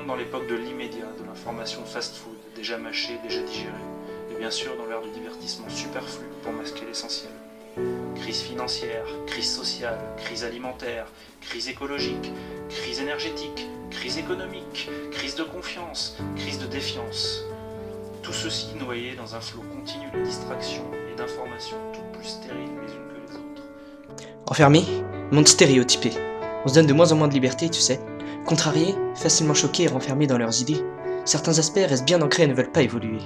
sommes dans l'époque de l'immédiat, de l'information fast-food, déjà mâchée, déjà digérée, et bien sûr dans l'ère du divertissement superflu pour masquer l'essentiel. Crise financière, crise sociale, crise alimentaire, crise écologique, crise énergétique, crise économique, crise de confiance, crise de défiance. Tout ceci noyé dans un flot continu de distractions et d'informations toutes plus stériles les unes que les autres. Enfermé, monde stéréotypé. On se donne de moins en moins de liberté, tu sais. Contrariés, facilement choqués et renfermés dans leurs idées. Certains aspects restent bien ancrés et ne veulent pas évoluer.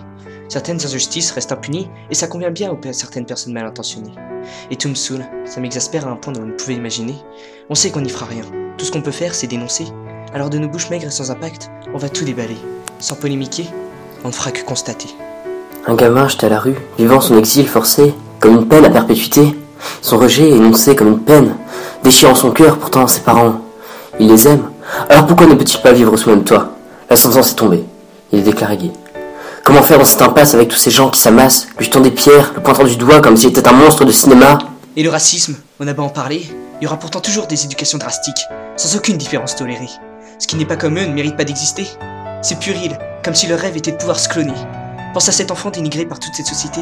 Certaines injustices restent impunies et ça convient bien à certaines personnes mal intentionnées. Et tout me saoule, ça m'exaspère à un point dont on ne pouvait imaginer. On sait qu'on n'y fera rien. Tout ce qu'on peut faire, c'est dénoncer. Alors de nos bouches maigres et sans impact, on va tout déballer. Sans polémiquer, on ne fera que constater. Un gamin jeté à la rue, vivant son exil forcé, comme une peine à perpétuité. Son rejet énoncé comme une peine, déchirant son cœur pourtant ses parents. Il les aime, alors pourquoi ne peut-il pas vivre sous le même toit? La sentence est tombée, il est déclaré gay. Comment faire dans cette impasse avec tous ces gens qui s'amassent, lui jetant des pierres, le pointant du doigt comme s'il était un monstre de cinéma? Et le racisme, on a beau en parler, il y aura pourtant toujours des éducations drastiques, sans aucune différence tolérée. Ce qui n'est pas comme eux ne mérite pas d'exister. C'est puéril, comme si leur rêve était de pouvoir se cloner. Pense à cet enfant dénigré par toute cette société.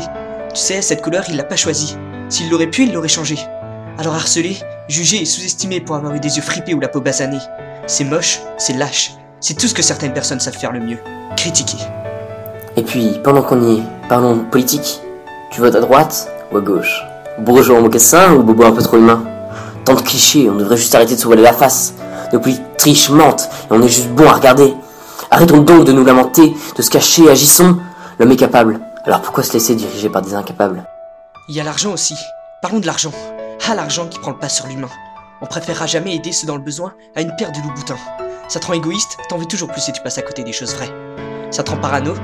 Tu sais, cette couleur, il l'a pas choisie. S'il l'aurait pu, il l'aurait changé. Alors harcelé, jugé et sous-estimé pour avoir eu des yeux fripés ou la peau basanée. C'est moche, c'est lâche. C'est tout ce que certaines personnes savent faire le mieux. Critiquer. Et puis, pendant qu'on y est, parlons politique. Tu votes à droite ou à gauche? Bourgeois en mocassin ou bobo un peu trop humain? Tant de clichés, on devrait juste arrêter de se voiler la face. Nos politiques trichent, mentent, et on est juste bon à regarder. Arrêtons donc de nous lamenter, de se cacher, agissons. L'homme est capable, alors pourquoi se laisser diriger par des incapables? Il y a l'argent aussi. Parlons de l'argent. Ah, l'argent qui prend le pas sur l'humain. On préférera jamais aider ceux dans le besoin à une paire de loups boutins. Ça te rend égoïste, t'en veux toujours plus et tu passes à côté des choses vraies. Ça te rend parano,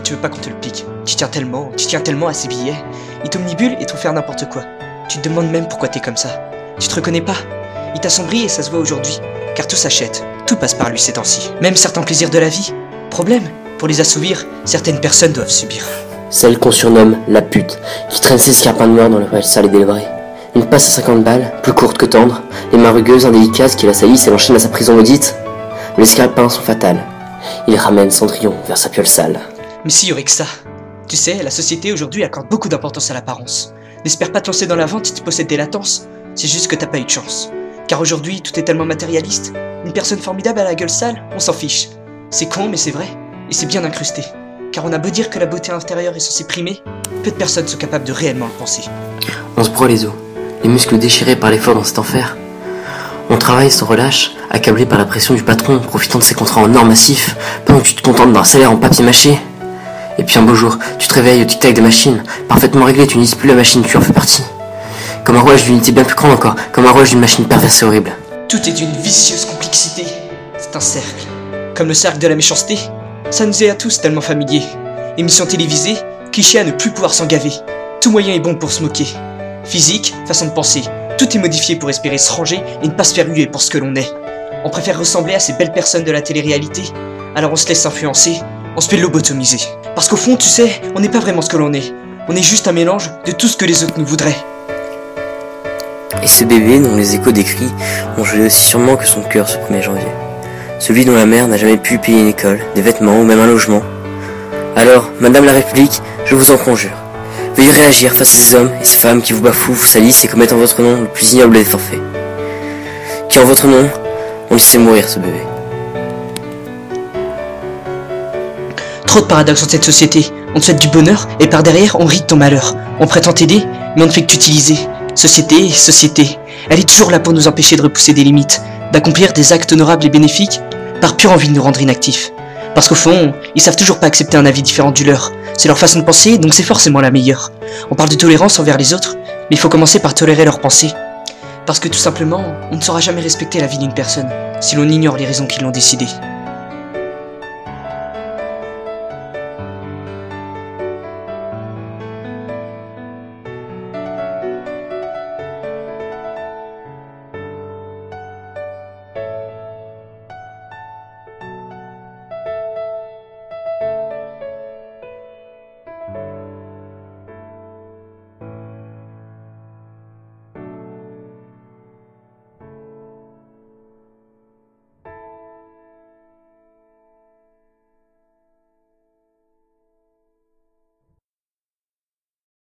tu veux pas qu'on te le pique. Tu tiens tellement à ces billets. Il t'omnibule et t'en faire n'importe quoi. Tu te demandes même pourquoi t'es comme ça. Tu te reconnais pas. Il t'assombrit et ça se voit aujourd'hui. Car tout s'achète, tout passe par lui ces temps-ci. Même certains plaisirs de la vie. Problème, pour les assouvir, certaines personnes doivent subir. Celle qu'on surnomme la pute, qui traîne ses escarpins de noir dans le voyage sale et délabré. Une passe à 50 balles, plus courte que tendre, les mains rugueuses, indélicates qui l'assaillissent et l'enchaînent à sa prison maudite. Les escarpins sont fatals. Ils ramènent Cendrillon vers sa piole sale. Mais s'il y aurait que ça. Tu sais, la société aujourd'hui accorde beaucoup d'importance à l'apparence. N'espère pas te lancer dans la vente si tu possèdes des latences. C'est juste que t'as pas eu de chance. Car aujourd'hui, tout est tellement matérialiste. Une personne formidable à la gueule sale, on s'en fiche. C'est con, mais c'est vrai. Et c'est bien incrusté. Car on a beau dire que la beauté intérieure est censée primer, peu de personnes sont capables de réellement le penser. On se broie les os, les muscles déchirés par l'effort dans cet enfer. On travaille sans relâche, accablé par la pression du patron, profitant de ses contrats en or massif, pendant que tu te contentes d'un salaire en papier mâché. Et puis un beau jour, tu te réveilles au tic-tac des machines, parfaitement réglé, tu n'utilises plus la machine, tu en fais partie. Comme un rouage d'une unité bien plus grande encore, comme un rouage d'une machine perverse et horrible. Tout est d'une vicieuse complexité. C'est un cercle. Comme le cercle de la méchanceté. Ça nous est à tous tellement familier. Émission télévisée, cliché à ne plus pouvoir s'en gaver. Tout moyen est bon pour se moquer. Physique, façon de penser, tout est modifié pour espérer se ranger et ne pas se faire huer pour ce que l'on est. On préfère ressembler à ces belles personnes de la télé-réalité, alors on se laisse influencer, on se fait lobotomiser. Parce qu'au fond, tu sais, on n'est pas vraiment ce que l'on est. On est juste un mélange de tout ce que les autres nous voudraient. Et ce bébé, dont les échos des cris ont gelé aussi sûrement que son cœur ce 1er janvier. Celui dont la mère n'a jamais pu payer une école, des vêtements ou même un logement. Alors, Madame la République, je vous en conjure. Veuillez réagir face à ces hommes et ces femmes qui vous bafouent, vous salissent et commettent en votre nom le plus ignoble des forfaits. Qui en votre nom, on laisse mourir ce bébé. Trop de paradoxes dans cette société. On te souhaite du bonheur et par derrière on rit de ton malheur. On prétend t'aider, mais on ne fait que t'utiliser. Société, elle est toujours là pour nous empêcher de repousser des limites, d'accomplir des actes honorables et bénéfiques, par pure envie de nous rendre inactifs. Parce qu'au fond, ils savent toujours pas accepter un avis différent du leur. C'est leur façon de penser, donc c'est forcément la meilleure. On parle de tolérance envers les autres, mais il faut commencer par tolérer leurs pensées. Parce que tout simplement, on ne saura jamais respecter la vie d'une personne, si l'on ignore les raisons qui l'ont décidé.